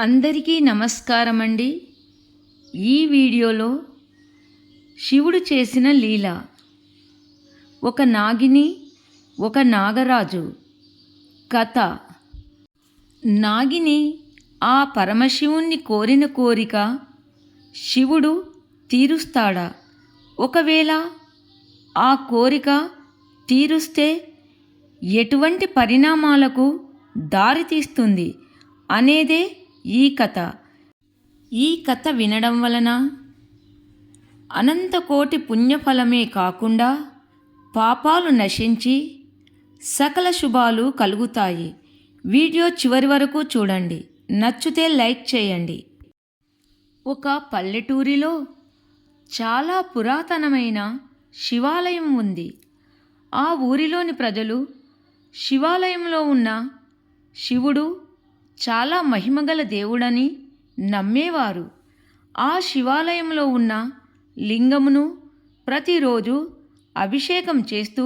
అందరికీ నమస్కారం అండి. ఈ వీడియోలో శివుడు చేసిన లీల. ఒక నాగిని, ఒక నాగరాజు కథ. నాగిని ఆ పరమశివుణ్ణి కోరిన కోరిక శివుడు తీరుస్తాడా? ఒకవేళ ఆ కోరిక తీరుస్తే ఎటువంటి పరిణామాలకు దారితీస్తుంది అనేదే ఈ కథ. ఈ కథ వినడం వలన అనంతకోటి పుణ్యఫలమే కాకుండా పాపాలు నశించి సకల శుభాలు కలుగుతాయి. వీడియో చివరి వరకు చూడండి. నచ్చితే లైక్ చేయండి. ఒక పల్లెటూరిలో చాలా పురాతనమైన శివాలయం ఉంది. ఆ ఊరిలోని ప్రజలు శివాలయంలో ఉన్న శివుడు చాలా మహిమగల దేవుడని నమ్మేవారు. ఆ శివాలయంలో ఉన్న లింగమును ప్రతిరోజు అభిషేకం చేస్తూ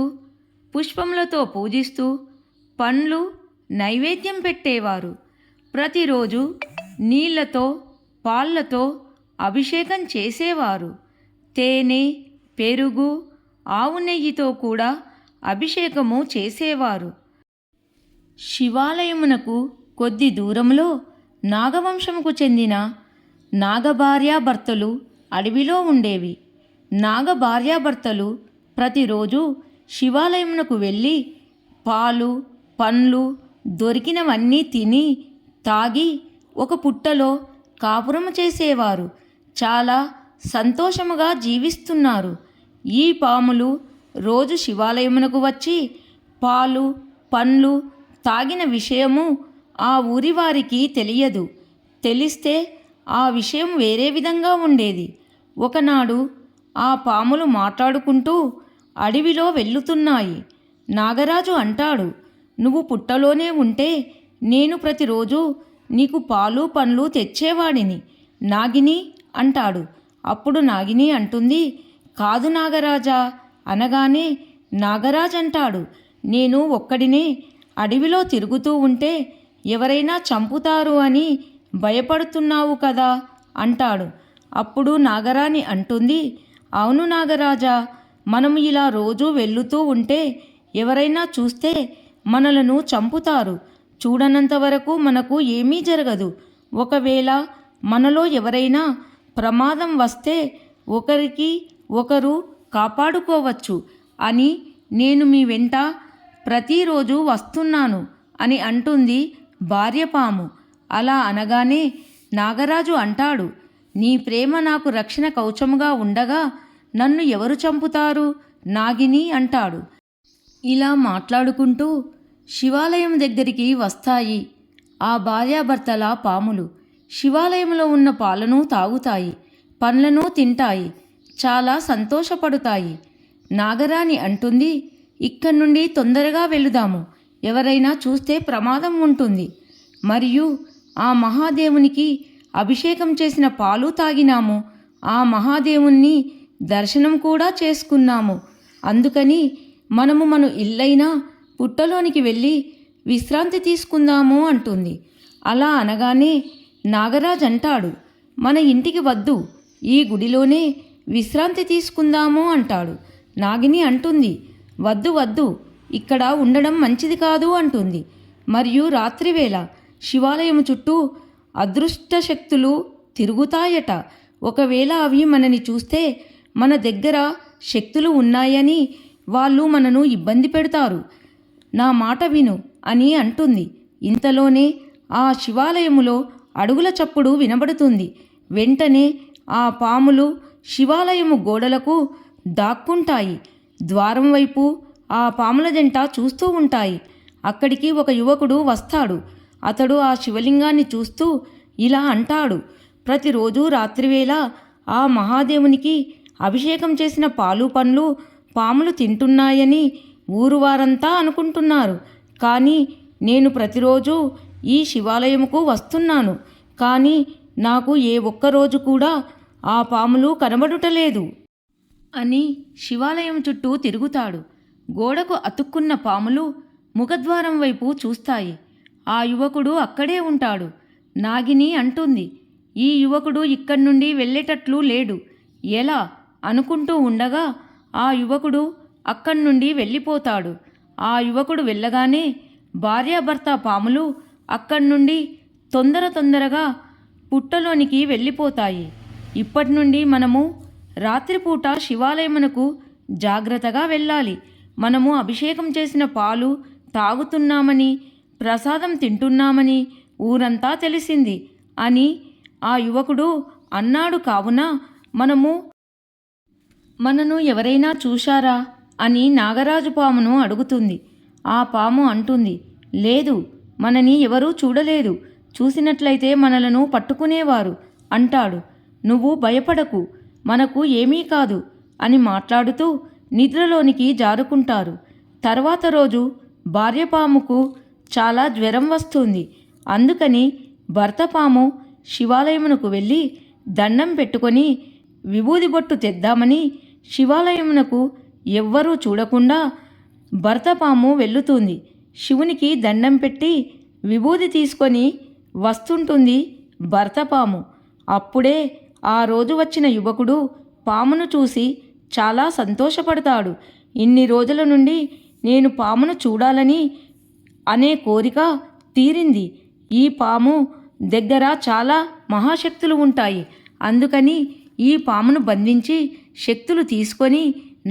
పుష్పములతో పూజిస్తూ పండ్లు నైవేద్యం పెట్టేవారు. ప్రతిరోజు నీళ్లతో పాళ్లతో అభిషేకం చేసేవారు. తేనె, పెరుగు, ఆవు నెయ్యితో కూడా అభిషేకము చేసేవారు. శివాలయమునకు కొద్ది దూరంలో నాగవంశముకు చెందిన నాగభార్యాభర్తలు అడవిలో ఉండేవి. నాగభార్యాభర్తలు ప్రతిరోజు శివాలయమునకు వెళ్ళి పాలు, పండ్లు దొరికినవన్నీ తిని తాగి ఒక పుట్టలో కాపురము చేసేవారు. చాలా సంతోషముగా జీవిస్తున్నారు. ఈ పాములు రోజు శివాలయమునకు వచ్చి పాలు, పండ్లు తాగిన విషయము ఆ ఊరి వారికి తెలియదు. తెలిస్తే ఆ విషయం వేరే విధంగా ఉండేది. ఒకనాడు ఆ పాములు మాట్లాడుకుంటూ అడవిలో వెళ్తున్నాయి. నాగరాజు అంటాడు, నువ్వు పుట్టలోనే ఉంటే నేను ప్రతిరోజు నీకు పాలు పండ్లు తెచ్చేవాడిని. నాగిని అంటాడు. అప్పుడు నాగిని అంటుంది, కాదు నాగరాజా అనగానే నాగరాజు అంటాడు, నేను ఒక్కడినే అడవిలో తిరుగుతూ ఉంటే ఎవరైనా చంపుతారు అని భయపడుతున్నావు కదా అంటాడు. అప్పుడు నాగరాణి అంటుంది, అవును నాగరాజా, మనము ఇలా రోజూ వెళ్తూ ఉంటే ఎవరైనా చూస్తే మనలను చంపుతారు. చూడనంత వరకు మనకు ఏమీ జరగదు. ఒకవేళ మనలో ఎవరైనా ప్రమాదం వస్తే ఒకరికి ఒకరు కాపాడుకోవచ్చు అని నేను మీ వెంట ప్రతిరోజు వస్తున్నాను అని అంటుంది భార్యపాము. అలా అనగానే నాగరాజు అంటాడు, నీ ప్రేమ నాకు రక్షణ కవచముగా ఉండగా నన్ను ఎవరు చంపుతారు నాగిని అంటాడు. ఇలా మాట్లాడుకుంటూ శివాలయం దగ్గరికి వస్తాయి ఆ భార్యాభర్తల పాములు. శివాలయంలో ఉన్న పాలను తాగుతాయి, పండ్లను తింటాయి, చాలా సంతోషపడతాయి. నాగరాణి అంటుంది, ఇక్కడి నుండి తొందరగా వెళుదాము, ఎవరైనా చూస్తే ప్రమాదం ఉంటుంది. మరియు ఆ మహాదేవునికి అభిషేకం చేసిన పాలు తాగినాము, ఆ మహాదేవుణ్ణి దర్శనం కూడా చేసుకున్నాము. అందుకని మనము మన ఇల్లైనా పుట్టలోనికి వెళ్ళి విశ్రాంతి తీసుకుందాము అంటుంది. అలా అనగానే నాగరాజు అంటాడు, మన ఇంటికి వద్దు, ఈ గుడిలోనే విశ్రాంతి తీసుకుందాము అంటాడు. నాగిని అంటుంది, వద్దు వద్దు, ఇక్కడ ఉండడం మంచిది కాదు అంటుంది. మరియు రాత్రివేళ శివాలయం చుట్టూ అదృష్ట శక్తులు తిరుగుతాయట. ఒకవేళ అవి మనని చూస్తే మన దగ్గర శక్తులు ఉన్నాయని వాళ్ళు మనను ఇబ్బంది పెడతారు. నా మాట విను అని అంటుంది. ఇంతలోనే ఆ శివాలయములో అడుగుల చప్పుడు వినబడుతుంది. వెంటనే ఆ పాములు శివాలయము గోడలకు దాక్కుంటాయి. ద్వారం వైపు ఆ పాముల జంట చూస్తూ ఉంటాయి. అక్కడికి ఒక యువకుడు వస్తాడు. అతడు ఆ శివలింగాన్ని చూస్తూ ఇలా అంటాడు, ప్రతిరోజు రాత్రివేళ ఆ మహాదేవునికి అభిషేకం చేసిన పాలు పండ్లు పాములు తింటున్నాయని ఊరు వారంతా అనుకుంటున్నారు. కానీ నేను ప్రతిరోజు ఈ శివాలయముకు వస్తున్నాను, కానీ నాకు ఏ ఒక్కరోజు కూడా ఆ పాములు కనబడుటలేదు అని శివాలయం చుట్టూ తిరుగుతాడు. గోడకు అతుక్కున్న పాములు ముఖద్వారం వైపు చూస్తాయి. ఆ యువకుడు అక్కడే ఉంటాడు. నాగిని అంటుంది. ఈ యువకుడు ఇక్కడి నుండి వెళ్ళేటట్లు లేడు, ఎలా అనుకుంటూ ఉండగా ఆ యువకుడు అక్కడి నుండి వెళ్ళిపోతాడు. ఆ యువకుడు వెళ్ళగానే భార్యాభర్త పాములు అక్కడి నుండి తొందరగా పుట్టలోనికి వెళ్ళిపోతాయి. ఇప్పటి నుండి మనము రాత్రిపూట శివాలయమునకు జాగ్రత్తగా వెళ్ళాలి. మనము అభిషేకం చేసిన పాలు తాగుతున్నామని, ప్రసాదం తింటున్నామని ఊరంతా తెలిసింది అని ఆ యువకుడు అన్నాడు. కావున మనను ఎవరైనా చూశారా అని నాగరాజు పామును అడుగుతుంది. ఆ పాము అంటుంది, లేదు, మనని ఎవరూ చూడలేదు, చూసినట్లయితే మనలను పట్టుకునేవారు అంటాడు. నువ్వు భయపడకు, మనకు ఏమీ కాదు అని మాట్లాడుతూ నిద్రలోనికి జారుకుంటారు. తర్వాత రోజు భార్యపాముకు చాలా జ్వరం వస్తుంది. అందుకని భర్త పాము శివాలయమునకు వెళ్ళి దండం పెట్టుకొని విభూది బొట్టు తెద్దామని శివాలయమునకు ఎవ్వరూ చూడకుండా భర్త పాము వెళ్ళుతుంది. శివునికి దండం పెట్టి విభూది తీసుకొని వస్తుంటుంది భర్త పాము. అప్పుడే ఆ రోజు వచ్చిన యువకుడు పామును చూసి చాలా సంతోషపడతాడు. ఇన్ని రోజుల నుండి నేను పామును చూడాలని అనే కోరిక తీరింది. ఈ పాము దగ్గర చాలా మహాశక్తులు ఉంటాయి. అందుకని ఈ పామును బంధించి శక్తులు తీసుకొని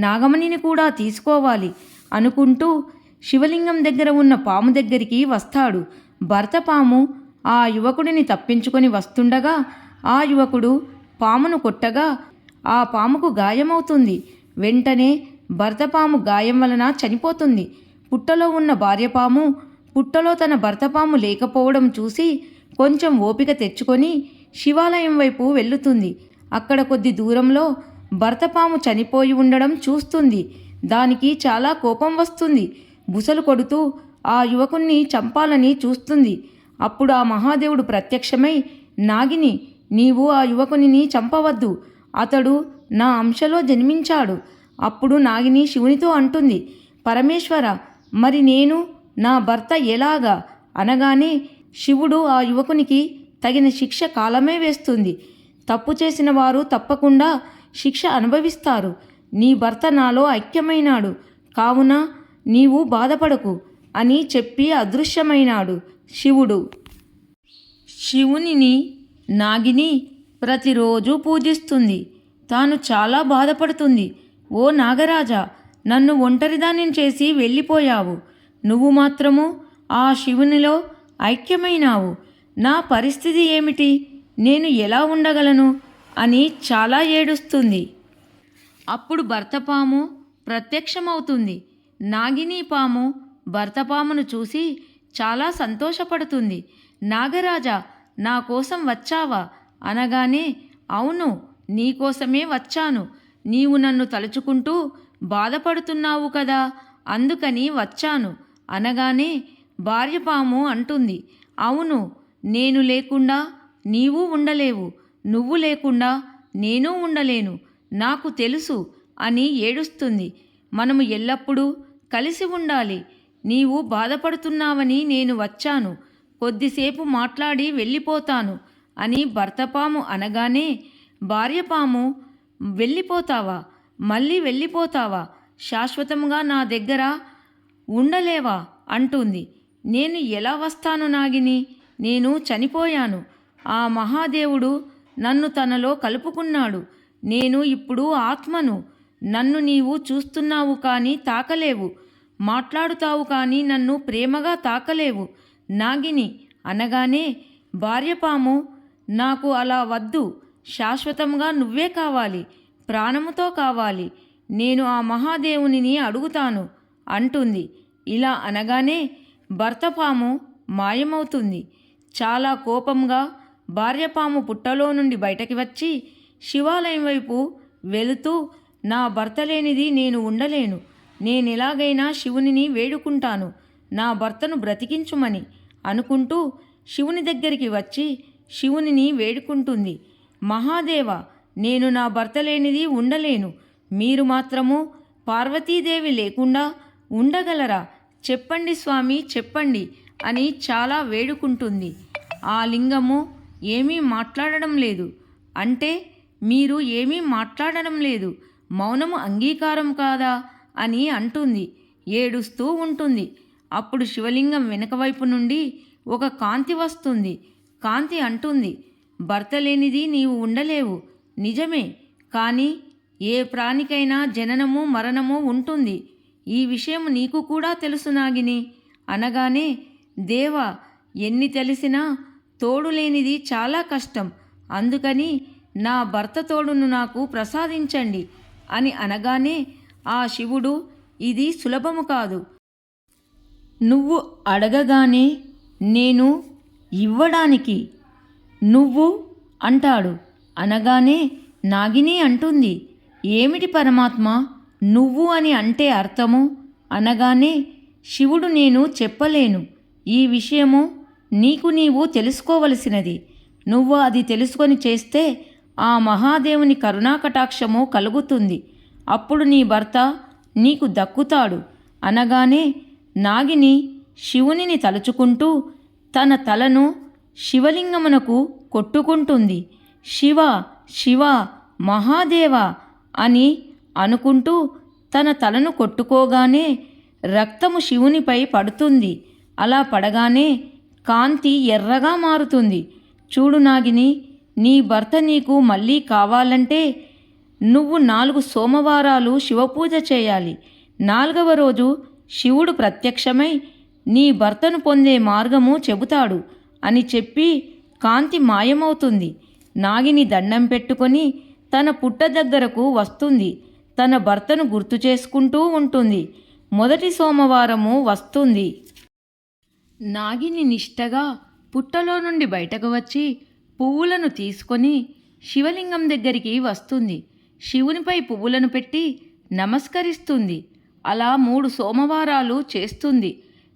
నాగమణిని కూడా తీసుకోవాలి అనుకుంటూ శివలింగం దగ్గర ఉన్న పాము దగ్గరికి వస్తాడు. భర్త పాము ఆ యువకుడిని తప్పించుకొని వస్తుండగా ఆ యువకుడు పామును కొట్టగా ఆ పాముకు గాయమవుతుంది. వెంటనే భర్త పాము గాయం వలన చనిపోతుంది. పుట్టలో ఉన్న భార్యపాము పుట్టలో తన భర్త పాము లేకపోవడం చూసి కొంచెం ఓపిక తెచ్చుకొని శివాలయం వైపు వెళ్ళుతుంది. అక్కడ కొద్ది దూరంలో భర్త పాము చనిపోయి ఉండడం చూస్తుంది. దానికి చాలా కోపం వస్తుంది. బుసలు కొడుతూ ఆ యువకుణ్ణి చంపాలని చూస్తుంది. అప్పుడు ఆ మహాదేవుడు ప్రత్యక్షమై, నాగిని, నీవు ఆ యువకునిని చంపవద్దు, అతడు నా అంశలో జన్మించాడు. అప్పుడు నాగిని శివునితో అంటుంది, పరమేశ్వర, మరి నేను నా భర్త ఎలాగా అనగానే శివుడు ఆ యువకునికి తగిన శిక్ష కాలమే వేస్తుంది. తప్పు చేసిన వారు తప్పకుండా శిక్ష అనుభవిస్తారు. నీ భర్త నాలో ఐక్యమైనాడు, కావున నీవు బాధపడకు అని చెప్పి అదృశ్యమైనాడు శివుడు. శివునిని నాగిని ప్రతిరోజు పూజిస్తుంది. తాను చాలా బాధపడుతుంది. ఓ నాగరాజా, నన్ను ఒంటరిదానిని చేసి వెళ్ళిపోయావు. నువ్వు మాత్రము ఆ శివునిలో ఐక్యమైనావు. నా పరిస్థితి ఏమిటి? నేను ఎలా ఉండగలను అని చాలా ఏడుస్తుంది. అప్పుడు భర్తపాము ప్రత్యక్షమవుతుంది. నాగిని పాము భర్తపామును చూసి చాలా సంతోషపడుతుంది. నాగరాజా, నా కోసం వచ్చావా అనగానే, అవును, నీకోసమే వచ్చాను. నీవు నన్ను తలుచుకుంటూ బాధపడుతున్నావు కదా, అందుకని వచ్చాను అనగానే భార్యపాము అంటుంది, అవును, నేను లేకుండా నీవు ఉండలేవు, నువ్వు లేకుండా నేను ఉండలేను, నాకు తెలుసు అని ఏడుస్తుంది. మనము ఎల్లప్పుడూ కలిసి ఉండాలి. నీవు బాధపడుతున్నావని నేను వచ్చాను. కొద్దిసేపు మాట్లాడి వెళ్ళిపోతాను అని భర్తపాము అనగానే భార్యపాము, వెళ్ళిపోతావా? మళ్ళీ వెళ్ళిపోతావా? శాశ్వతంగా నా దగ్గర ఉండలేవా అంటుంది. నేను ఎలా వస్తాను నాగిని? నేను చనిపోయాను. ఆ మహాదేవుడు నన్ను తనలో కలుపుకున్నాడు. నేను ఇప్పుడు ఆత్మను. నన్ను నీవు చూస్తున్నావు కానీ తాకలేవు, మాట్లాడుతావు కానీ నన్ను ప్రేమగా తాకలేవు నాగిని అనగానే భార్యపాము, నాకు అలా వద్దు, శాశ్వతంగా నువ్వే కావాలి, ప్రాణముతో కావాలి, నేను ఆ మహాదేవునిని అడుగుతాను అంటుంది. ఇలా అనగానే భర్తపాము మాయమవుతుంది. చాలా కోపంగా భార్యపాము పుట్టలో నుండి బయటకి వచ్చి శివాలయం వైపు వెళుతూ, నా భర్త లేనిది నేను ఉండలేను, నేనెలాగైనా శివునిని వేడుకుంటాను, నా భర్తను బ్రతికించుమని అనుకుంటూ శివుని దగ్గరికి వచ్చి శివునిని వేడుకుంటుంది. మహాదేవ, నేను నా భర్త లేనిది ఉండలేను, మీరు మాత్రము పార్వతీదేవి లేకుండా ఉండగలరా? చెప్పండి స్వామి, చెప్పండి అని చాలా వేడుకుంటుంది. ఆ లింగము ఏమీ మాట్లాడడం లేదు. అంటే మీరు ఏమీ మాట్లాడడం లేదు, మౌనము అంగీకారం కాదా అని అంటుంది. ఏడుస్తూ ఉంటుంది. అప్పుడు శివలింగం వెనుక వైపు నుండి ఒక కాంతి వస్తుంది. కాంతి అంటుంది, భర్త లేనిది నీవు ఉండలేవు. నిజమే, కానీ ఏ ప్రాణికైనా జననము మరణము ఉంటుంది. ఈ విషయం నీకు కూడా తెలుసు నాగిని అనగానే, దేవా, ఎన్ని తెలిసినా తోడు లేనిది చాలా కష్టం. అందుకని నా భర్త తోడును నాకు ప్రసాదించండి అని అనగానే ఆ శివుడు, ఇది సులభము కాదు. నువ్వు అడగగానే నేను ఇవ్వడానికి నువ్వు అంటాడు. అనగానే నాగిని అంటుంది, ఏమిటి పరమాత్మ నువ్వు అని అంటే అర్థము అనగానే శివుడు, నేను చెప్పలేను. ఈ విషయము నీకు నీవు తెలుసుకోవలసినది. నువ్వు అది తెలుసుకొని చేస్తే ఆ మహాదేవుని కరుణాకటాక్షము కలుగుతుంది. అప్పుడు నీ భర్త నీకు దక్కుతాడు అనగానే నాగిని శివునిని తలుచుకుంటూ తన తలను శివలింగమునకు కొట్టుకుంటుంది. శివ శివ మహాదేవ అని అనుకుంటూ తన తలను కొట్టుకోగానే రక్తము శివునిపై పడుతుంది. అలా పడగానే కాంతి ఎర్రగా మారుతుంది. చూడు నాగిని, నీ భర్త నీకు మళ్ళీ కావాలంటే నువ్వు 4 సోమవారాలు శివపూజ చేయాలి. 4వ రోజు శివుడు ప్రత్యక్షమై నీ భర్తను పొందే మార్గము చెబుతాడు అని చెప్పి కాంతి మాయమవుతుంది. నాగిని దండం పెట్టుకొని తన పుట్ట దగ్గరకు వస్తుంది. తన భర్తను గుర్తు చేసుకుంటూ ఉంటుంది. మొదటి సోమవారము వస్తుంది. నాగిని నిష్టగా పుట్టలో నుండి బయటకు వచ్చి పువ్వులను తీసుకొని శివలింగం దగ్గరికి వస్తుంది. శివునిపై పువ్వులను పెట్టి నమస్కరిస్తుంది. అలా 3 సోమవారాలు చేస్తుంది.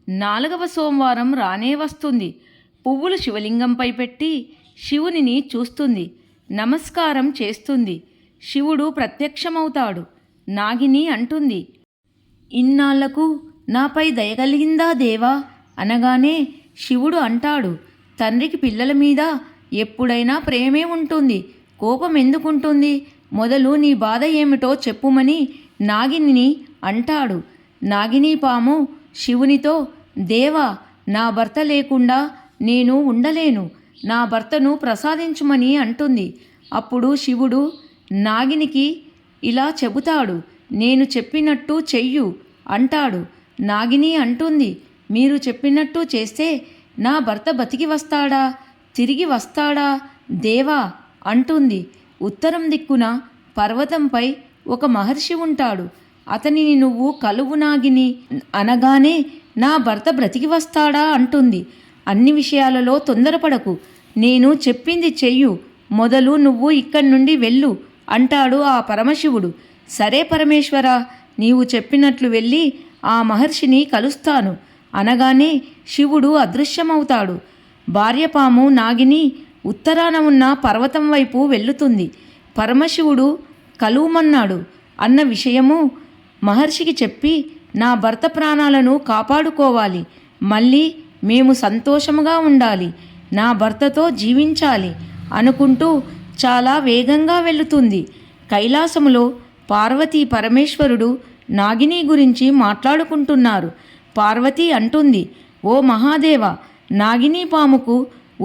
4వ సోమవారం రానే వస్తుంది. పువ్వులు శివలింగంపై పెట్టి శివునిని చూస్తుంది. నమస్కారం చేస్తుంది. శివుడు ప్రత్యక్షమవుతాడు. నాగిని అంటుంది, ఇన్నాళ్లకు నాపై దయగలిగిందా దేవా అనగానే శివుడు అంటాడు, తండ్రికి పిల్లల మీద ఎప్పుడైనా ప్రేమే ఉంటుంది, కోపం ఎందుకుంటుంది? మొదలు నీ బాధ ఏమిటో చెప్పుమని నాగిని అంటాడు. నాగిని పాము శివునితో, దేవా, నా భర్త లేకుండా నేను ఉండలేను, నా భర్తను ప్రసాదించుమని అంటుంది. అప్పుడు శివుడు నాగినికి ఇలా చెబుతాడు, నేను చెప్పినట్టు చెయ్యు అంటాడు. నాగిని అంటుంది, మీరు చెప్పినట్టు చేస్తే నా భర్త బతికి వస్తాడా, తిరిగి వస్తాడా దేవా అంటుంది. ఉత్తరం దిక్కున పర్వతంపై ఒక మహర్షి ఉంటాడు. అతనిని నువ్వు కలువు నాగిని అనగానే నా భర్త బ్రతికి వస్తాడా అంటుంది. అన్ని విషయాలలో తొందరపడకు, నేను చెప్పింది చెయ్యు, మొదలు నువ్వు ఇక్కడి నుండి వెళ్ళు అంటాడు ఆ పరమశివుడు. సరే పరమేశ్వర, నీవు చెప్పినట్లు వెళ్ళి ఆ మహర్షిని కలుస్తాను అనగానే శివుడు అదృశ్యమవుతాడు. భార్యపాము నాగిని ఉత్తరాన ఉన్న పర్వతం వైపు వెళ్ళుతుంది. పరమశివుడు కలువమన్నాడు అన్న విషయము మహర్షికి చెప్పి, నా భర్త ప్రాణాలను కాపాడుకోవాలి, మళ్ళీ మేము సంతోషముగా ఉండాలి, నా భర్తతో జీవించాలి అనుకుంటూ చాలా వేగంగా వెళుతుంది. కైలాసములో పార్వతీ పరమేశ్వరుడు నాగిని గురించి మాట్లాడుకుంటున్నారు. పార్వతి అంటుంది, ఓ మహాదేవ, నాగిని పాముకు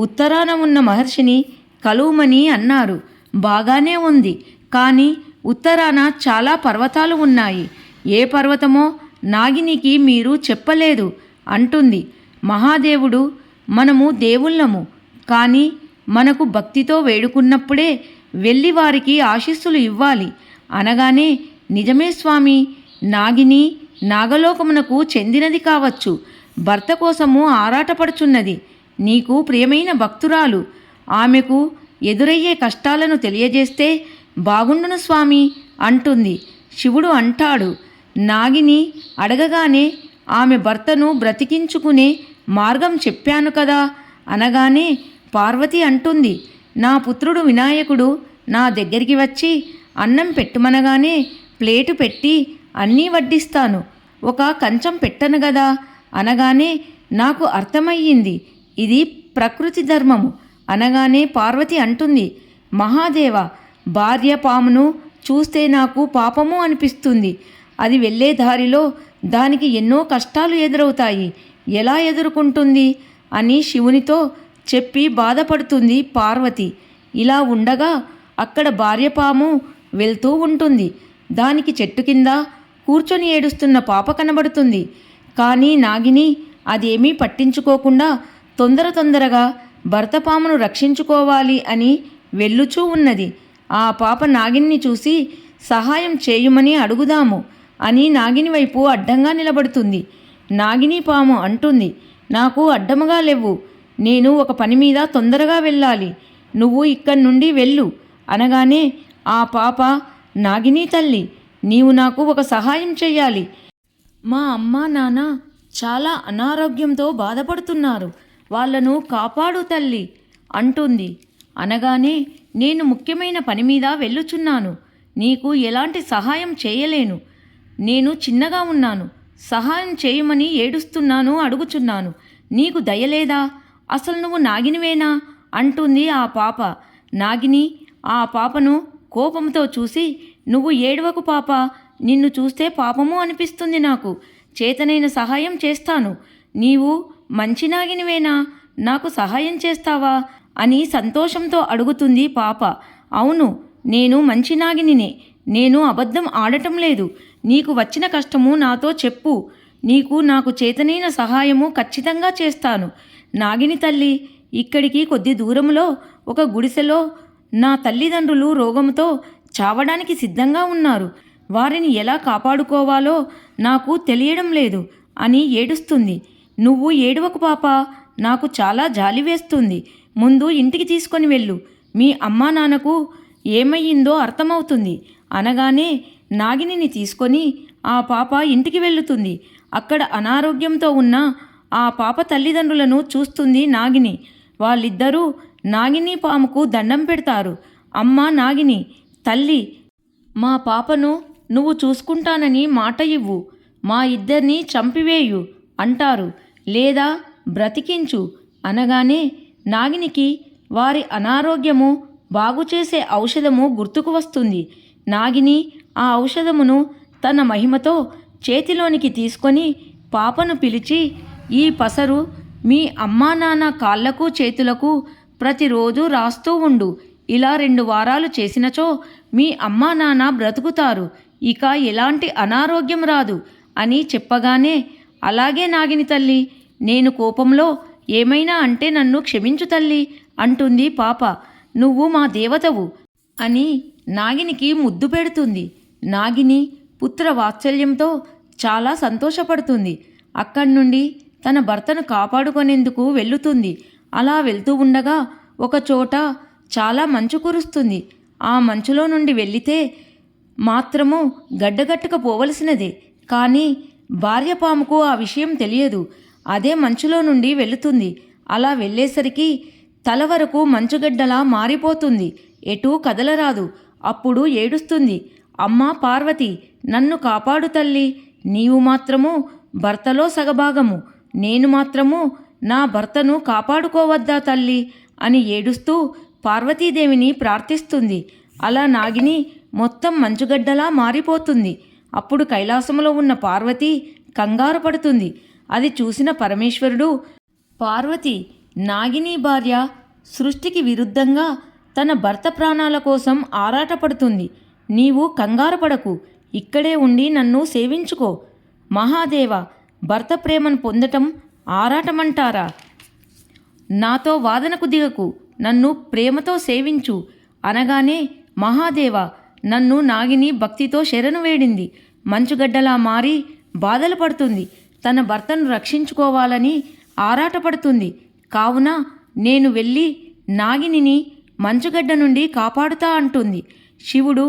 ఉత్తరాన ఉన్న మహర్షిని కలువమని అన్నారు. బాగానే ఉంది, కానీ ఉత్తరాన చాలా పర్వతాలు ఉన్నాయి. ఏ పర్వతమో నాగినికి మీరు చెప్పలేదు అంటుంది. మహాదేవుడు, మనము దేవుళ్ళము, కానీ మనకు భక్తితో వేడుకున్నప్పుడే వెళ్ళి వారికి ఆశీస్సులు ఇవ్వాలి అనగానే, నిజమే స్వామి, నాగిని నాగలోకమునకు చెందినది కావచ్చు, భర్త కోసము ఆరాటపడుచున్నది, నీకు ప్రియమైన భక్తురాలు, ఆమెకు ఎదురయ్యే కష్టాలను తెలియజేస్తే బాగుండును స్వామి అంటుంది. శివుడు అంటాడు, నాగిని అడగగానే ఆమె భర్తను బ్రతికించుకునే మార్గం చెప్పాను కదా అనగానే పార్వతి అంటుంది, నా పుత్రుడు వినాయకుడు నా దగ్గరికి వచ్చి అన్నం పెట్టుమనగానే ప్లేటు పెట్టి అన్నీ వడ్డిస్తాను, ఒక కంచం పెట్టను గదా అనగానే నాకు అర్థమయ్యింది, ఇది ప్రకృతి ధర్మము అనగానే పార్వతి అంటుంది, మహాదేవ, భార్య పామును చూస్తే నాకు పాపము అనిపిస్తుంది. అది వెళ్ళే దారిలో దానికి ఎన్నో కష్టాలు ఎదురవుతాయి, ఎలా ఎదుర్కొంటుంది అని శివునితో చెప్పి బాధపడుతుంది పార్వతి. ఇలా ఉండగా అక్కడ భార్య పాము వెళ్తూ ఉంటుంది. దానికి చెట్టు కింద కూర్చొని ఏడుస్తున్న పాప కనబడుతుంది. కానీ నాగిని అదేమీ పట్టించుకోకుండా తొందరగా భర్త పామును రక్షించుకోవాలి అని వెళ్ళుచూ ఉన్నది. ఆ పాప నాగిని చూసి సహాయం చేయుమని అడుగుదాము అని నాగిని వైపు అడ్డంగా నిలబడుతుంది. నాగిని పాము అంటుంది, నాకు అడ్డముగా లేవు, నేను ఒక పని మీద తొందరగా వెళ్ళాలి, నువ్వు ఇక్కడి నుండి వెళ్ళు అనగానే ఆ పాప, నాగిని తల్లి, నీవు నాకు ఒక సహాయం చెయ్యాలి. మా అమ్మా నాన్న చాలా అనారోగ్యంతో బాధపడుతున్నారు, వాళ్ళను కాపాడు తల్లి అంటుంది. అనగానే నేను ముఖ్యమైన పని మీద వెళ్ళుచున్నాను, నీకు ఎలాంటి సహాయం చేయలేను, నేను చిన్నగా ఉన్నాను, సహాయం చేయమని ఏడుస్తున్నాను, అడుగుచున్నాను, నీకు దయలేదా, అసలు నువ్వు నాగినివేనా అంటుంది ఆ పాప. నాగిని ఆ పాపను కోపంతో చూసి, నువ్వు ఏడవకు పాప, నిన్ను చూస్తే పాపము అనిపిస్తుంది, నాకు చేతనైన సహాయం చేస్తాను, నీవు మంచి నాగినివేనా, నాకు సహాయం చేస్తావా అని సంతోషంతో అడుగుతుంది పాప. అవును, నేను మంచి నాగినినే, నేను అబద్ధం ఆడటం లేదు, నీకు వచ్చిన కష్టము నాతో చెప్పు, నీకు నాకు చేతనైన సహాయము ఖచ్చితంగా చేస్తాను. నాగిని తల్లి, ఇక్కడికి కొద్ది దూరంలో ఒక గుడిసెలో నా తల్లిదండ్రులు రోగంతో చావడానికి సిద్ధంగా ఉన్నారు, వారిని ఎలా కాపాడుకోవాలో నాకు తెలియడం లేదు అని ఏడుస్తుంది. నువ్వు ఏడవకు పాప, నాకు చాలా జాలి వేస్తుంది, ముందు ఇంటికి తీసుకొని వెళ్ళు, మీ అమ్మా నాన్నకు ఏమయ్యిందో అర్థమవుతుంది అనగానే నాగినిని తీసుకొని ఆ పాప ఇంటికి వెళుతుంది. అక్కడ అనారోగ్యంతో ఉన్న ఆ పాప తల్లిదండ్రులను చూస్తుంది నాగిని. వాళ్ళిద్దరూ నాగిని పాముకు దండం పెడతారు. అమ్మ నాగిని తల్లి, మా పాపను నువ్వు చూసుకుంటానని మాట ఇవ్వు, మా ఇద్దరిని చంపివేయు అంటారు, లేదా బ్రతికించు అనగానే నాగినికి వారి అనారోగ్యము బాగుచేసే ఔషధము గుర్తుకు వస్తుంది. నాగిని ఆ ఔషధమును తన మహిమతో చేతిలోనికి తీసుకొని పాపను పిలిచి, ఈ పసరు మీ అమ్మా నాన్న కాళ్లకు చేతులకు ప్రతిరోజు రాస్తూ ఉండు, ఇలా 2 వారాలు చేసినచో మీ అమ్మా నాన్న బ్రతుకుతారు, ఇక ఎలాంటి అనారోగ్యం రాదు అని చెప్పగానే, అలాగే నాగిని తల్లి, నేను కోపంలో ఏమైనా అంటే నన్ను క్షమించు తల్లి అంటుంది పాప. నువ్వు మా దేవతవు అని నాగినికి ముద్దు పెడుతుంది. నాగిని పుత్ర వాత్సల్యంతో చాలా సంతోషపడుతుంది. అక్కడి నుండి తన భర్తను కాపాడుకొనేందుకు వెళ్ళుతుంది. అలా వెళ్తూ ఉండగా ఒక చోట చాలా మంచు కురుస్తుంది. ఆ మంచులో నుండి వెళ్ళితే మాత్రము గడ్డగట్టుకపోవలసినదే. కానీ భార్య పాముకు ఆ విషయం తెలియదు. అదే మంచులో నుండి వెళుతుంది. అలా వెళ్ళేసరికి తల వరకు మంచుగడ్డలా మారిపోతుంది, ఎటూ కదలరాదు. అప్పుడు ఏడుస్తుంది, అమ్మా పార్వతి, నన్ను కాపాడు తల్లి, నీవు మాత్రము భర్తలో సగభాగము, నేను మాత్రము నా భర్తను కాపాడుకోవద్దా తల్లి అని ఏడుస్తూ పార్వతీదేవిని ప్రార్థిస్తుంది. అలా నాగిని మొత్తం మంచుగడ్డలా మారిపోతుంది. అప్పుడు కైలాసములో ఉన్న పార్వతి కంగారు పడుతుంది. అది చూసిన పరమేశ్వరుడు, పార్వతి, నాగిని భార్య సృష్టికి విరుద్ధంగా తన భర్త ప్రాణాల కోసం ఆరాటపడుతుంది, నీవు కంగారు పడకు, ఇక్కడే ఉండి నన్ను సేవించుకో. మహాదేవ, భర్త ప్రేమను పొందటం ఆరాటమంటారా? నాతో వాదనకు దిగకు, నన్ను ప్రేమతో సేవించు అనగానే, మహాదేవ, నన్ను నాగిని భక్తితో శరణు వేడింది. మంచుగడ్డలా మారి బాధలు పడుతుంది. తన భర్తను రక్షించుకోవాలని ఆరాటపడుతుంది. కావున నేను వెళ్ళి నాగినిని మంచుగడ్డ నుండి కాపాడుతా అంటుంది. శివుడు,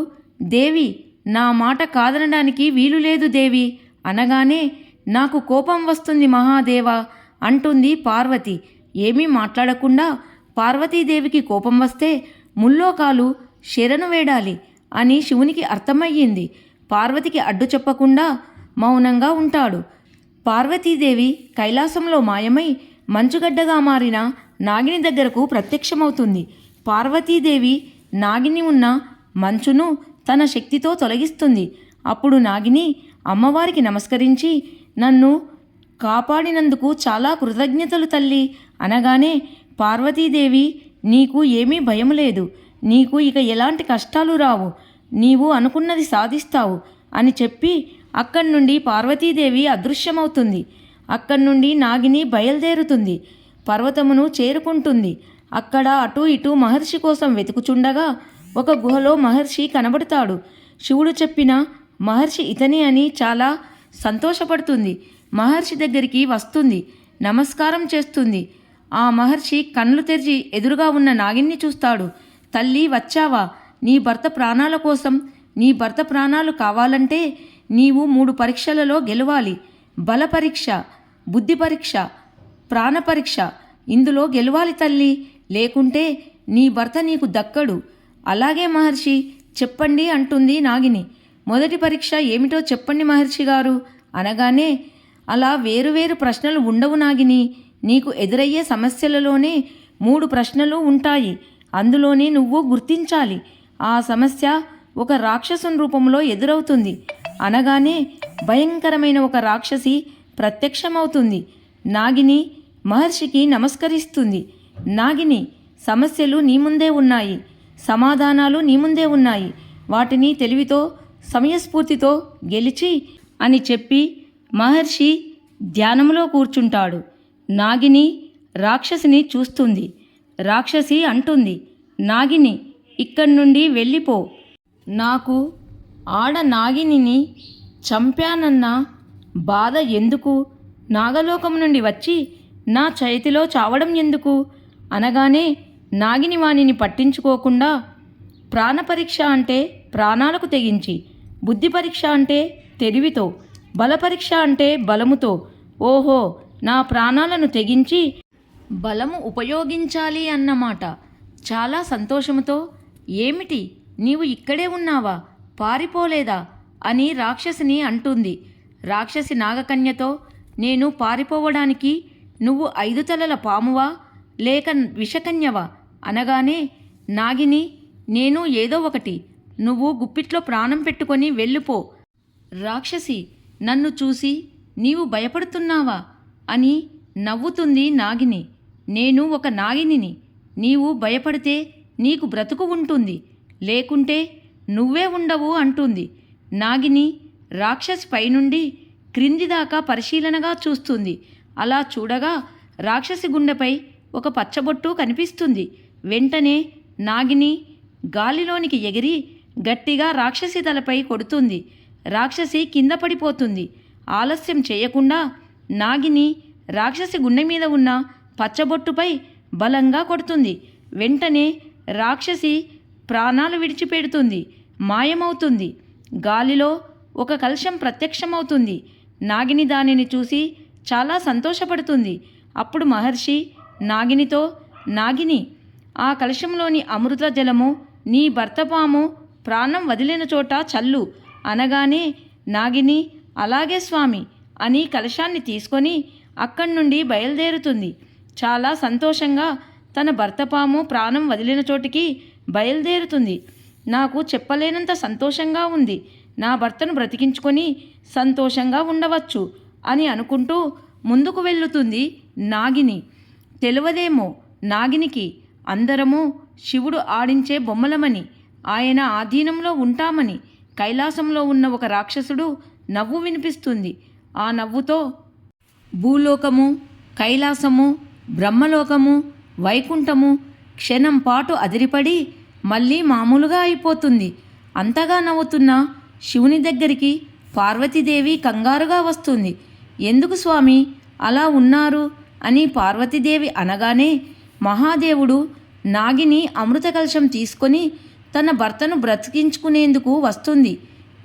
దేవి, నా మాట కాదనడానికి వీలు లేదు దేవి అనగానే, నాకు కోపం వస్తుంది మహాదేవ అంటుంది పార్వతి. ఏమీ మాట్లాడకుండా పార్వతీదేవికి కోపం వస్తే ముల్లోకాలు శరణు వేడాలి అని శివునికి అర్థమయ్యింది. పార్వతికి అడ్డు చెప్పకుండా మౌనంగా ఉంటాడు. పార్వతీదేవి కైలాసంలో మాయమై మంచుగడ్డగా మారిన నాగిని దగ్గరకు ప్రత్యక్షమవుతుంది. పార్వతీదేవి నాగిని ఉన్న మంచును తన శక్తితో తొలగిస్తుంది. అప్పుడు నాగిని అమ్మవారికి నమస్కరించి, నన్ను కాపాడినందుకు చాలా కృతజ్ఞతలు తల్లి అనగానే పార్వతీదేవి, నీకు ఏమీ భయం లేదు, నీకు ఇక ఎలాంటి కష్టాలు రావు, నీవు అనుకున్నది సాధిస్తావు అని చెప్పి అక్కడి నుండి పార్వతీదేవి అదృశ్యమవుతుంది. అక్కడి నుండి నాగిని బయలుదేరుతుంది, పర్వతమును చేరుకుంటుంది. అక్కడ అటు ఇటు మహర్షి కోసం వెతుకుచుండగా ఒక గుహలో మహర్షి కనబడతాడు. శివుడు చెప్పిన మహర్షి ఇతని అని చాలా సంతోషపడుతుంది. మహర్షి దగ్గరికి వస్తుంది, నమస్కారం చేస్తుంది. ఆ మహర్షి కళ్ళు తెరిచి ఎదురుగా ఉన్న నాగిని చూస్తాడు. తల్లి వచ్చావా? నీ భర్త ప్రాణాల కోసం, నీ భర్త ప్రాణాలు కావాలంటే నీవు 3 పరీక్షలలో గెలవాలి. బల పరీక్ష, బుద్ధి పరీక్ష, ప్రాణ పరీక్ష. ఇందులో గెలవాలి తల్లి, లేకుంటే నీ భర్త నీకు దక్కడు. అలాగే మహర్షి, చెప్పండి అంటుంది నాగిని. మొదటి పరీక్ష ఏమిటో చెప్పండి మహర్షి గారు అనగానే, అలా వేరువేరు ప్రశ్నలు ఉండవు నాగిని, నీకు ఎదురయ్యే సమస్యలలోనే 3 ప్రశ్నలు ఉంటాయి. అందులోనే నువ్వు గుర్తించాలి. ఆ సమస్య ఒక రాక్షసుని రూపంలో ఎదురవుతుంది అనగానే భయంకరమైన ఒక రాక్షసి ప్రత్యక్షమవుతుంది. నాగిని మహర్షికి నమస్కరిస్తుంది. నాగిని, సమస్యలు నీ ముందే ఉన్నాయి, సమాధానాలు నీ ముందే ఉన్నాయి, వాటిని తెలివితో సమయస్ఫూర్తితో గెలిచి అని చెప్పి మహర్షి ధ్యానంలో కూర్చుంటాడు. నాగిని రాక్షసిని చూస్తుంది. రాక్షసి అంటుంది, నాగిని ఇక్కడి నుండి వెళ్ళిపో. నాకు ఆడ నాగిని చంపానన్న బాధ ఎందుకు? నాగలోకం నుండి వచ్చి నా చేతిలో చావడం ఎందుకు అనగానే నాగిని వాణిని పట్టించుకోకుండా, ప్రాణపరీక్ష అంటే ప్రాణాలకు తెగించి, బుద్ధి పరీక్ష అంటే తెలివితో, బల పరీక్ష అంటే బలముతో, ఓహో నా ప్రాణాలను తెగించి బలము ఉపయోగించాలి అన్నమాట. చాలా సంతోషముతో, ఏమిటి నీవు ఇక్కడే ఉన్నావా, పారిపోలేదా అని రాక్షసిని అంటుంది. రాక్షసి నాగకన్యతో, నేను పారిపోవడానికి నువ్వు 5 తలల పామువా లేక విషకన్యవా అనగానే నాగిని, నేను ఏదో ఒకటి, నువ్వు గుప్పిట్లో ప్రాణం పెట్టుకొని వెళ్ళిపో. రాక్షసి నన్ను చూసి నీవు భయపడుతున్నావా అని నవ్వుతుంది నాగిని. నేను ఒక నాగినిని, నీవు భయపడితే నీకు బ్రతుకు ఉంటుంది, లేకుంటే నువ్వే ఉండవు అంటుంది. నాగిని రాక్షసి పైనుండి క్రింది దాకా పరిశీలనగా చూస్తుంది. అలా చూడగా రాక్షసి గుండెపై ఒక పచ్చబొట్టు కనిపిస్తుంది. వెంటనే నాగిని గాలిలోనికి ఎగిరి గట్టిగా రాక్షసి తలపై కొడుతుంది. రాక్షసి కింద పడిపోతుంది. ఆలస్యం చేయకుండా నాగిని రాక్షసి గుండె మీద ఉన్న పచ్చబొట్టుపై బలంగా కొడుతుంది. వెంటనే రాక్షసి ప్రాణాలు విడిచిపెడుతుంది, మాయమవుతుంది. గాలిలో ఒక కలశం ప్రత్యక్షమవుతుంది. నాగిని దానిని చూసి చాలా సంతోషపడుతుంది. అప్పుడు మహర్షి నాగినితో, నాగిని, ఆ కలశంలోని అమృత జలము నీ భర్త పాము ప్రాణం వదిలిన చోట చల్లు అనగానే నాగిని, అలాగే స్వామి అని కలశాన్ని తీసుకొని అక్కడి నుండి బయలుదేరుతుంది. చాలా సంతోషంగా తన భర్త పాము ప్రాణం వదిలిన చోటికి బయలుదేరుతుంది. నాకు చెప్పలేనంత సంతోషంగా ఉంది, నా భర్తను బ్రతికించుకొని సంతోషంగా ఉండవచ్చు అని అనుకుంటూ ముందుకు వెళ్ళుతుంది నాగిని. తెలియదేమో నాగినికి అందరము శివుడు ఆడించే బొమ్మలమని, ఆయన ఆధీనంలో ఉంటామని. కైలాసంలో ఉన్న ఒక రాక్షసుడు నవ్వు వినిపిస్తుంది. ఆ నవ్వుతో భూలోకము, కైలాసము, బ్రహ్మలోకము, వైకుంఠము క్షణం పాటు అదిరిపడి మళ్ళీ మామూలుగా అయిపోతుంది. అంతగా నవ్వుతున్న శివుని దగ్గరికి పార్వతీదేవి కంగారుగా వస్తుంది. ఎందుకు స్వామి అలా ఉన్నారు అని పార్వతీదేవి అనగానే మహాదేవుడు నాగిని అమృత కలశం తీసుకొని తన భర్తను బ్రతికించుకునేందుకు వస్తుంది.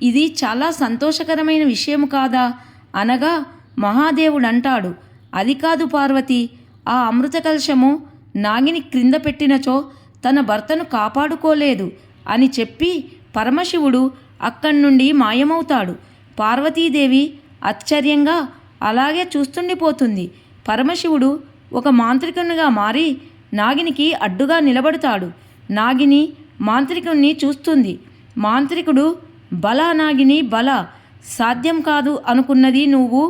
ఇది చాలా సంతోషకరమైన విషయం కాదా అనగా మహాదేవుడు అంటాడు, అది కాదు పార్వతి, ఆ అమృత కలశము నాగిని క్రింద పెట్టినచో తన భర్తను కాపాడుకోలేదు అని చెప్పి పరమశివుడు అక్కడి నుండి మాయమవుతాడు. పార్వతీదేవి ఆశ్చర్యంగా అలాగే చూస్తుండిపోతుంది. పరమశివుడు ఒక మాంత్రికునిగా మారి నాగినికి అడ్డుగా నిలబడతాడు. నాగిని మాంత్రికుణ్ణి చూస్తుంది. మాంత్రికుడు, బల నాగిని బల, సాధ్యం కాదు అనుకున్నది నువ్వు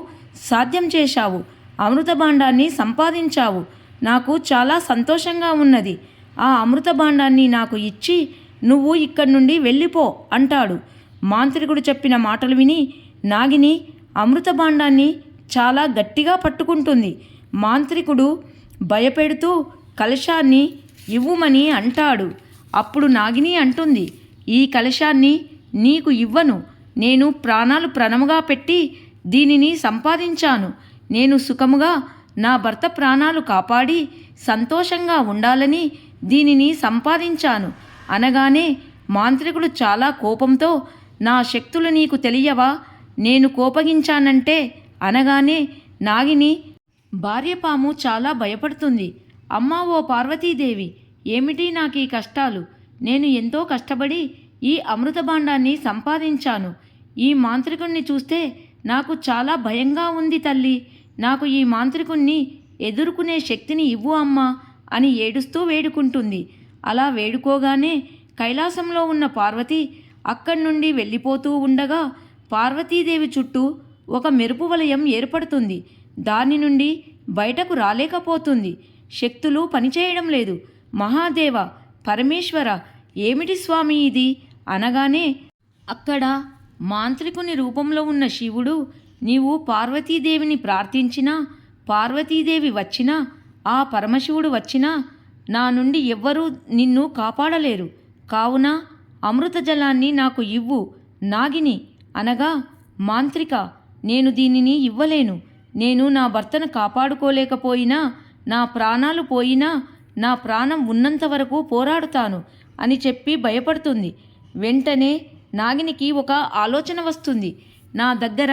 సాధ్యం చేశావు. అమృత భాండాన్ని సంపాదించావు. నాకు చాలా సంతోషంగా ఉన్నది. ఆ అమృత భాండాన్ని నాకు ఇచ్చి నువ్వు ఇక్కడి నుండి వెళ్ళిపో అంటాడు. మాంత్రికుడు చెప్పిన మాటలు విని నాగిని అమృత భాండాన్ని చాలా గట్టిగా పట్టుకుంటుంది. మాంత్రికుడు భయపెడుతూ కలశాన్ని ఇవ్వుమని అంటాడు. అప్పుడు నాగిని అంటుంది, ఈ కలశాన్ని నీకు ఇవ్వను. నేను ప్రాణాలు ప్రణముగా పెట్టి దీనిని సంపాదించాను. నేను సుఖముగా నా భర్త ప్రాణాలు కాపాడి సంతోషంగా ఉండాలని దీనిని సంపాదించాను అనగానే మాంత్రికుడు చాలా కోపంతో, నా శక్తులు నీకు తెలియవా? నేను కోపగించానంటే అనగానే నాగిని భార్యపాము చాలా భయపడుతుంది. అమ్మా ఓ పార్వతీదేవి, ఏమిటి నాకు ఈ కష్టాలు? నేను ఎంతో కష్టపడి ఈ అమృత భాండాన్ని సంపాదించాను. ఈ మాంత్రికుణ్ణి చూస్తే నాకు చాలా భయంగా ఉంది తల్లి. నాకు ఈ మాంత్రికుణ్ణి ఎదుర్కొనే శక్తిని ఇవ్వు అమ్మా అని ఏడుస్తూ వేడుకుంటుంది. అలా వేడుకోగానే కైలాసంలో ఉన్న పార్వతి అక్కడి నుండి వెళ్ళిపోతూ ఉండగా పార్వతీదేవి చుట్టూ ఒక మెరుపు వలయం ఏర్పడుతుంది. దాని నుండి బయటకు రాలేకపోతుంది. శక్తులు పనిచేయడం లేదు. మహాదేవ, పరమేశ్వర, ఏమిటి స్వామి ఇది అనగానే అక్కడ మాంత్రికుని రూపంలో ఉన్న శివుడు, నీవు పార్వతీదేవిని ప్రార్థించినా, పార్వతీదేవి వచ్చినా, ఆ పరమశివుడు వచ్చినా నా నుండి ఎవ్వరూ నిన్ను కాపాడలేరు. కావున అమృత జలాన్ని నాకు ఇవ్వు నాగిని అనగా, మాంత్రిక, నేను దీనిని ఇవ్వలేను. నేను నా భర్తను కాపాడుకోలేకపోయినా, నా ప్రాణాలు పోయినా, నా ప్రాణం ఉన్నంత వరకు పోరాడుతాను అని చెప్పి భయపడుతుంది. వెంటనే నాగినికి ఒక ఆలోచన వస్తుంది. నా దగ్గర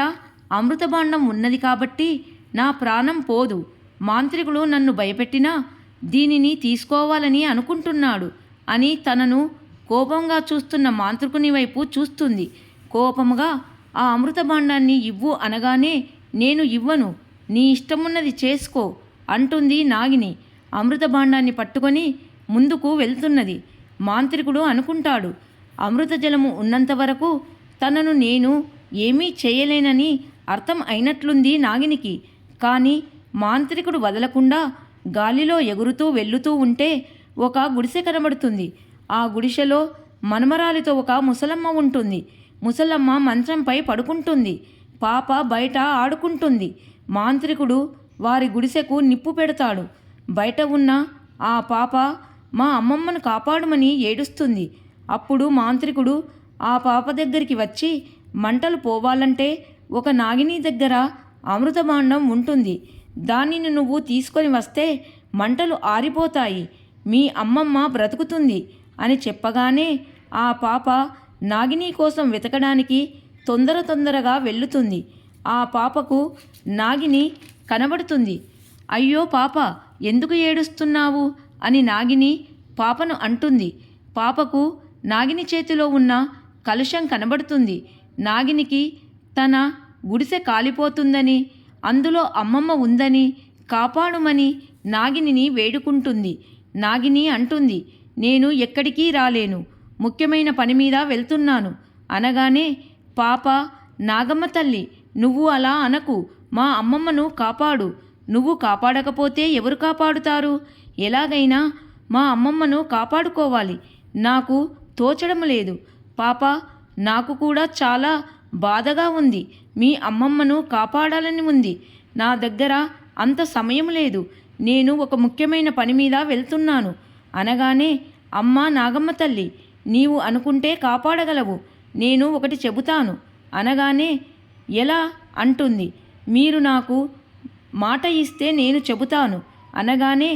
అమృతభాండం ఉన్నది కాబట్టి నా ప్రాణం పోదు. మాంత్రికుడు నన్ను భయపెట్టినా దీనిని తీసుకోవాలని అనుకుంటున్నాడు అని తనను కోపంగా చూస్తున్న మాంత్రికుని వైపు చూస్తుంది. కోపముగా ఆ అమృత భాండాన్ని ఇవ్వు అనగానే, నేను ఇవ్వను, నీ ఇష్టమున్నది చేసుకో అంటుంది నాగిని. అమృత భాండాన్ని పట్టుకొని ముందుకు వెళ్తున్నది. మాంత్రికుడు అనుకుంటాడు, అమృత జలము ఉన్నంత వరకు తనను నేను ఏమీ చేయలేనని అర్థం అయినట్లుంది నాగినికి. కానీ మాంత్రికుడు వదలకుండా గాలిలో ఎగురుతూ వెళ్తూ ఉంటే ఒక గుడిసె కనబడుతుంది. ఆ గుడిసెలో మనమరాలితో ఒక ముసలమ్మ ఉంటుంది. ముసలమ్మ మంచంపై పడుకుంటుంది. పాప బయట ఆడుకుంటుంది. మాంత్రికుడు వారి గుడిసెకు నిప్పు పెడతాడు. బయట ఉన్న ఆ పాప మా అమ్మమ్మను కాపాడమని ఏడుస్తుంది. అప్పుడు మాంత్రికుడు ఆ పాప దగ్గరికి వచ్చి, మంటలు పోవాలంటే ఒక నాగిని దగ్గర అమృత భాండం ఉంటుంది. దానిని నువ్వు తీసుకొని వస్తే మంటలు ఆరిపోతాయి. మీ అమ్మమ్మ బ్రతుకుతుంది అని చెప్పగానే ఆ పాప నాగిని కోసం వెతకడానికి తొందరగా వెళ్ళుతుంది. ఆ పాపకు నాగిని కనబడుతుంది. అయ్యో పాప, ఎందుకు ఏడుస్తున్నావు అని నాగిని పాపను అంటుంది. పాపకు నాగిని చేతిలో ఉన్న కలుషం కనబడుతుంది. నాగినికి తన గుడిసె కాలిపోతుందని, అందులో అమ్మమ్మ ఉందని కాపాడుమని నాగిని వేడుకుంటుంది. నాగిని అంటుంది, నేను ఎక్కడికి రాలేను, ముఖ్యమైన పని మీద వెళ్తున్నాను అనగానే పాప, నాగమ్మ తల్లి, నువ్వు అలా అనకు, మా అమ్మమ్మను కాపాడు. నువ్వు కాపాడకపోతే ఎవరు కాపాడుతారు? ఎలాగైనా మా అమ్మమ్మను కాపాడుకోవాలి. నాకు తోచడం లేదు పాప, నాకు కూడా చాలా బాధగా ఉంది. మీ అమ్మమ్మను కాపాడాలని ఉంది. నా దగ్గర అంత సమయం లేదు. నేను ఒక ముఖ్యమైన పని మీద వెళ్తున్నాను అనగానే, అమ్మా నాగమ్మ తల్లి, నీవు అనుకుంటే కాపాడగలవు. నేను ఒకటి చెబుతాను అనగానే, ఎలా అంటుంది. మీరు నాకు మాట ఇస్తే నేను చెబుతాను అనగానే,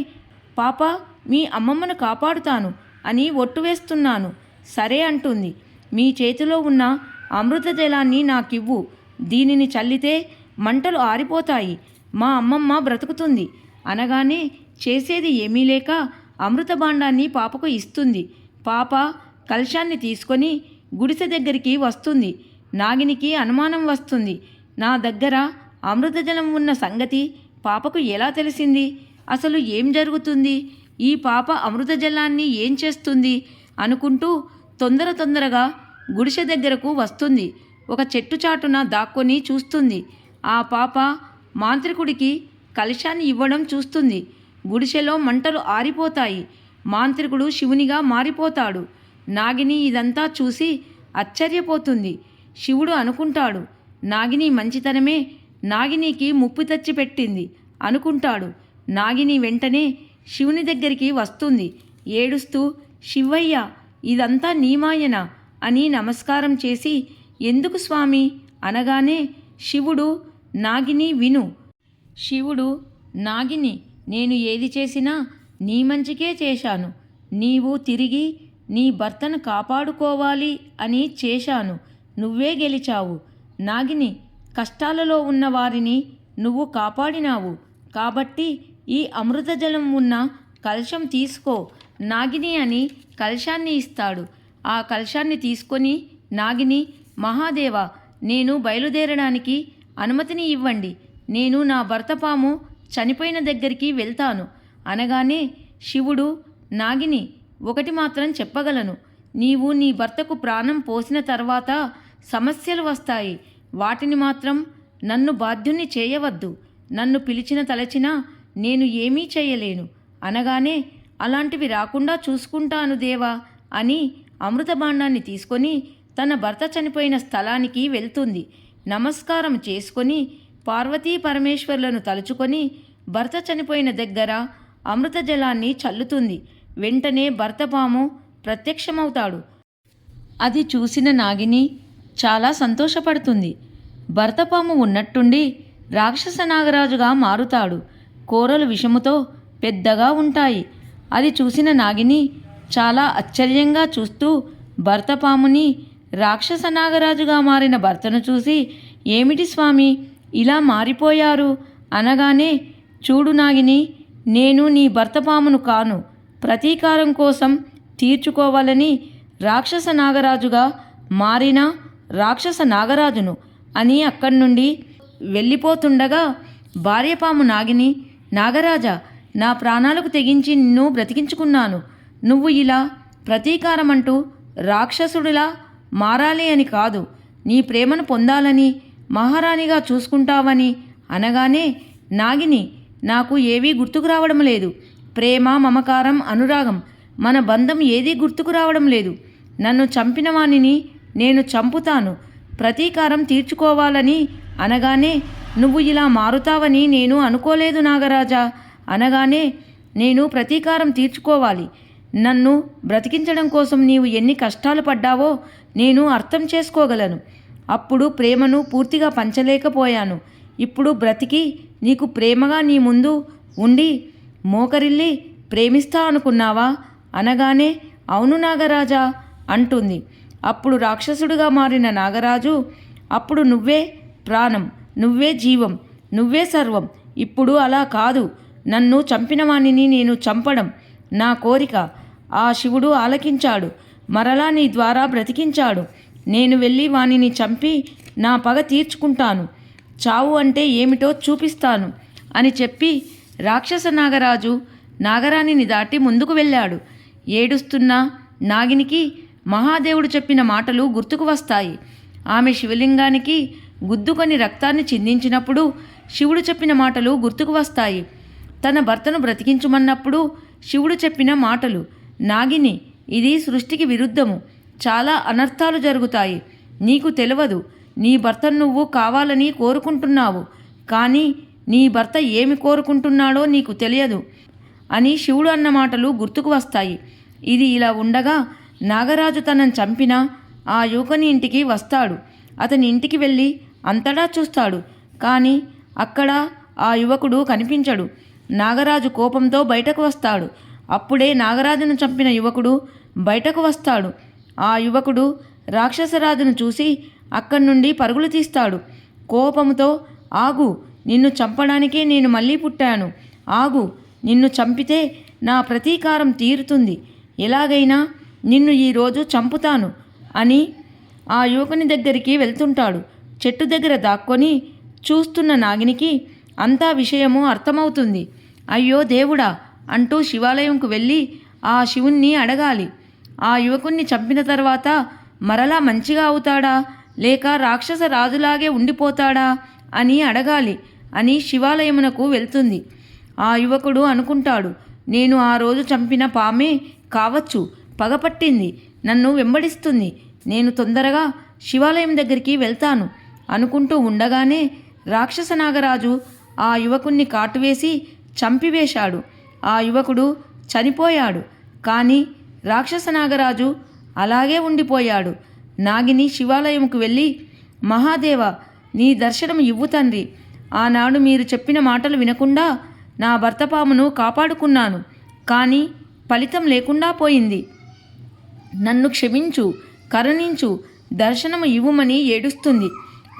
పాప, మీ అమ్మమ్మను కాపాడుతాను అని ఒట్టు వేస్తున్నాను. సరే అంటుంది. మీ చేతిలో ఉన్న అమృత జలాన్ని నాకివ్వు. దీనిని చల్లితే మంటలు ఆరిపోతాయి. మా అమ్మమ్మ బ్రతుకుతుంది అనగానే చేసేది ఏమీ లేక అమృత భాండాన్ని పాపకు ఇస్తుంది. పాప కలశాన్ని తీసుకొని గుడిసె దగ్గరికి వస్తుంది. నాగినికి అనుమానం వస్తుంది. నా దగ్గర అమృత జలం ఉన్న సంగతి పాపకు ఎలా తెలిసింది? అసలు ఏం జరుగుతుంది? ఈ పాప అమృత జలాన్ని ఏం చేస్తుంది అనుకుంటూ తొందరగా గుడిసె దగ్గరకు వస్తుంది. ఒక చెట్టు చాటున దాక్కొని చూస్తుంది. ఆ పాప మాంత్రికుడికి కలశాన్ని ఇవ్వడం చూస్తుంది. గుడిసెలో మంటలు ఆరిపోతాయి. మాంత్రికుడు శివునిగా మారిపోతాడు. నాగిని ఇదంతా చూసి ఆశ్చర్యపోతుంది. శివుడు అనుకుంటాడు, నాగిని మంచితనమే నాగినికి ముప్పు తెచ్చి పెట్టింది అనుకుంటాడు. నాగిని వెంటనే శివుని దగ్గరికి వస్తుంది. ఏడుస్తూ, శివయ్య, ఇదంతా నీ మాయన అని నమస్కారం చేసి, ఎందుకు స్వామి అనగానే శివుడు, నాగిని విను. శివుడు, నాగిని, నేను ఏది చేసినా నీ మంచికే చేశాను. నీవు తిరిగి నీ భర్తను కాపాడుకోవాలి అని చేశాను. నువ్వే గెలిచావు. నాగిని, కష్టాలలో ఉన్న వారిని నువ్వు కాపాడినావు. కాబట్టి ఈ అమృత జలం ఉన్న కలశం తీసుకో నాగిని అని కలశాన్ని ఇస్తాడు. ఆ కలశాన్ని తీసుకొని నాగిని, మహాదేవ, నేను బయలుదేరడానికి అనుమతిని ఇవ్వండి. నేను నా భర్త పాము చనిపోయిన దగ్గరికి వెళ్తాను అనగానే శివుడు, నాగిని, ఒకటి మాత్రం చెప్పగలను. నీవు నీ భర్తకు ప్రాణం పోసిన తర్వాత సమస్యలు వస్తాయి. వాటిని మాత్రం నన్ను బాధ్యుణ్ణి చేయవద్దు. నన్ను పిలిచిన తలచినా నేను ఏమీ చేయలేను అనగానే, అలాంటివి రాకుండా చూసుకుంటాను దేవా అని అమృత భాండాన్ని తీసుకొని తన భర్త చనిపోయిన స్థలానికి వెళ్తుంది. నమస్కారం చేసుకొని పార్వతీ పరమేశ్వర్లను తలుచుకొని భర్త చనిపోయిన దగ్గర అమృత జలాన్ని చల్లుతుంది. వెంటనే భర్త పాము ప్రత్యక్షమవుతాడు. అది చూసిన నాగిని చాలా సంతోషపడుతుంది. భర్త పాము ఉన్నట్టుండి రాక్షస నాగరాజుగా మారుతాడు. కూరలు విషముతో పెద్దగా ఉంటాయి. అది చూసిన నాగిని చాలా ఆశ్చర్యంగా చూస్తూ భర్త పాముని, రాక్షస నాగరాజుగా మారిన భర్తను చూసి, ఏమిటి స్వామి ఇలా మారిపోయారు అనగానే, చూడు నాగిని, నేను నీ భర్త పామును కాను. ప్రతీకారం కోసం తీర్చుకోవాలని రాక్షస నాగరాజుగా మారిన రాక్షస నాగరాజును అని అక్కడి నుండి వెళ్ళిపోతుండగా భార్యపాము నాగిని, నాగరాజా, నా ప్రాణాలకు తెగించి నిన్ను బ్రతికించుకున్నాను. నువ్వు ఇలా ప్రతీకారం అంటూ రాక్షసుడిలా మారాలి అని కాదు, నీ ప్రేమను పొందాలని, మహారాణిగా చూసుకుంటావని అనగానే, నాగిని, నాకు ఏవీ గుర్తుకు రావడం లేదు. ప్రేమ, మమకారం, అనురాగం, మన బంధం ఏదీ గుర్తుకు రావడం లేదు. నన్ను చంపిన వాణిని నేను చంపుతాను, ప్రతీకారం తీర్చుకోవాలని అనగానే, నువ్వు ఇలా మారుతావని నేను అనుకోలేదు నాగరాజా అనగానే, నేను ప్రతీకారం తీర్చుకోవాలి. నన్ను బ్రతికించడం కోసం నీవు ఎన్ని కష్టాలు పడ్డావో నేను అర్థం చేసుకోగలను. అప్పుడు ప్రేమను పూర్తిగా పంచలేకపోయాను. ఇప్పుడు బ్రతికి నీకు ప్రేమగా నీ ముందు ఉండి మోకరిల్లి ప్రేమిస్తా అనుకున్నావా అనగానే, అవును నాగరాజా అంటుంది. అప్పుడు రాక్షసుడిగా మారిన నాగరాజు, అప్పుడు నువ్వే ప్రాణం, నువ్వే జీవం, నువ్వే సర్వం. ఇప్పుడు అలా కాదు, నన్ను చంపిన వాణిని నేను చంపడం నా కోరిక. ఆ శివుడు ఆలకించాడు, మరలా నీ ద్వారా బ్రతికించాడు. నేను వెళ్ళి వాణిని చంపి నా పగ తీర్చుకుంటాను. చావు అంటే ఏమిటో చూపిస్తాను అని చెప్పి రాక్షస నాగరాజు నాగరాణిని దాటి ముందుకు వెళ్ళాడు. ఏడుస్తున్న నాగినికి మహాదేవుడు చెప్పిన మాటలు గుర్తుకు వస్తాయి. ఆమె శివలింగానికి గుద్దుకొని రక్తాన్ని చిందించినప్పుడు శివుడు చెప్పిన మాటలు గుర్తుకు వస్తాయి. తన భర్తను బ్రతికించుమన్నప్పుడు శివుడు చెప్పిన మాటలు, నాగిని, ఇది సృష్టికి విరుద్ధము. చాలా అనర్థాలు జరుగుతాయి. నీకు తెలియదు. నీ భర్తను నువ్వు కావాలని కోరుకుంటున్నావు, కానీ నీ భర్త ఏమి కోరుకుంటున్నాడో నీకు తెలియదు అని శివుడు అన్న మాటలు గుర్తుకు వస్తాయి. ఇది ఇలా ఉండగా నాగరాజు తనను చంపిన ఆ యువకుని ఇంటికి వస్తాడు. అతని ఇంటికి వెళ్ళి అంతటా చూస్తాడు, కానీ అక్కడ ఆ యువకుడు కనిపించడు. నాగరాజు కోపంతో బయటకు వస్తాడు. అప్పుడే నాగరాజును చంపిన యువకుడు బయటకు వస్తాడు. ఆ యువకుడు రాక్షసరాజును చూసి అక్కడి నుండి పరుగులు తీస్తాడు. కోపంతో, ఆగు, నిన్ను చంపడానికే నేను మళ్ళీ పుట్టాను. ఆగు, నిన్ను చంపితే నా ప్రతీకారం తీరుతుంది. ఎలాగైనా నిన్ను ఈరోజు చంపుతాను అని ఆ యువకుని దగ్గరికి వెళ్తుంటాడు. చెట్టు దగ్గర దాక్కొని చూస్తున్న నాగినికి అంతా విషయము అర్థమవుతుంది. అయ్యో దేవుడా అంటూ శివాలయంకు వెళ్ళి ఆ శివుణ్ణి అడగాలి. ఆ యువకుణ్ణి చంపిన తర్వాత మరలా మంచిగా అవుతాడా లేక రాక్షస రాజులాగే ఉండిపోతాడా అని అడగాలి అని శివాలయమునకు వెళ్తుంది. ఆ యువకుడు అనుకుంటాడు, నేను ఆ రోజు చంపిన పామే కావచ్చు, పగపట్టింది, నన్ను వెంబడిస్తుంది, నేను తొందరగా శివాలయం దగ్గరికి వెళ్తాను అనుకుంటూ ఉండగానే రాక్షస నాగరాజు ఆ యువకుణ్ణి కాటువేసి చంపివేశాడు. ఆ యువకుడు చనిపోయాడు. కానీ రాక్షస నాగరాజు అలాగే ఉండిపోయాడు. నాగిని శివాలయంకు వెళ్ళి, మహాదేవ, నీ దర్శనం ఇవ్వు తండ్రి. ఆనాడు మీరు చెప్పిన మాటలు వినకుండా నా భర్త పామును కాపాడుకున్నాను, కానీ ఫలితం లేకుండా పోయింది. నన్ను క్షమించు, కరుణించు, దర్శనము ఇవ్వుమని ఏడుస్తుంది.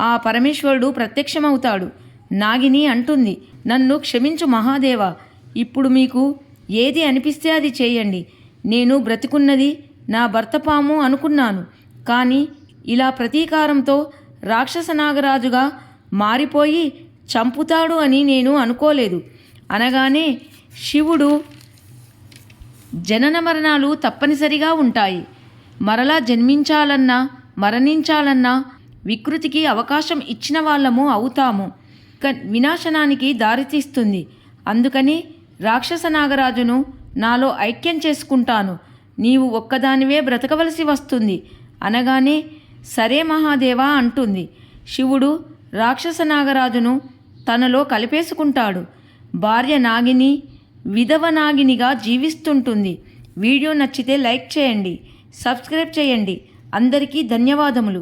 ఆ పరమేశ్వరుడు ప్రత్యక్షమవుతాడు. నాగిని అంటుంది, నన్ను క్షమించు మహాదేవ, ఇప్పుడు మీకు ఏది అనిపిస్తే అది చేయండి. నేను బ్రతికున్నది నా భర్త పాము అనుకున్నాను, కానీ ఇలా ప్రతీకారంతో రాక్షస నాగరాజుగా మారిపోయి చంపుతాడు అని నేను అనుకోలేదు అనగానే శివుడు, జనన మరణాలు తప్పనిసరిగా ఉంటాయి. మరలా జన్మించాలన్నా మరణించాలన్నా వికృతికి అవకాశం ఇచ్చిన వాళ్ళము అవుతాము. వినాశనానికి దారితీస్తుంది. అందుకని రాక్షస నాగరాజును నాలో ఐక్యం చేసుకుంటాను. నీవు ఒక్కదానివే బ్రతకవలసి వస్తుంది అనగానే సరే మహాదేవా అంటుంది. శివుడు రాక్షస నాగరాజును తనలో కలిపేసుకుంటాడు. భార్య నాగిని విధవ నాగినిగా జీవిస్తుంటుంది. వీడియో నచ్చితే లైక్ చేయండి, సబ్స్క్రైబ్ చేయండి. అందరికీ ధన్యవాదములు.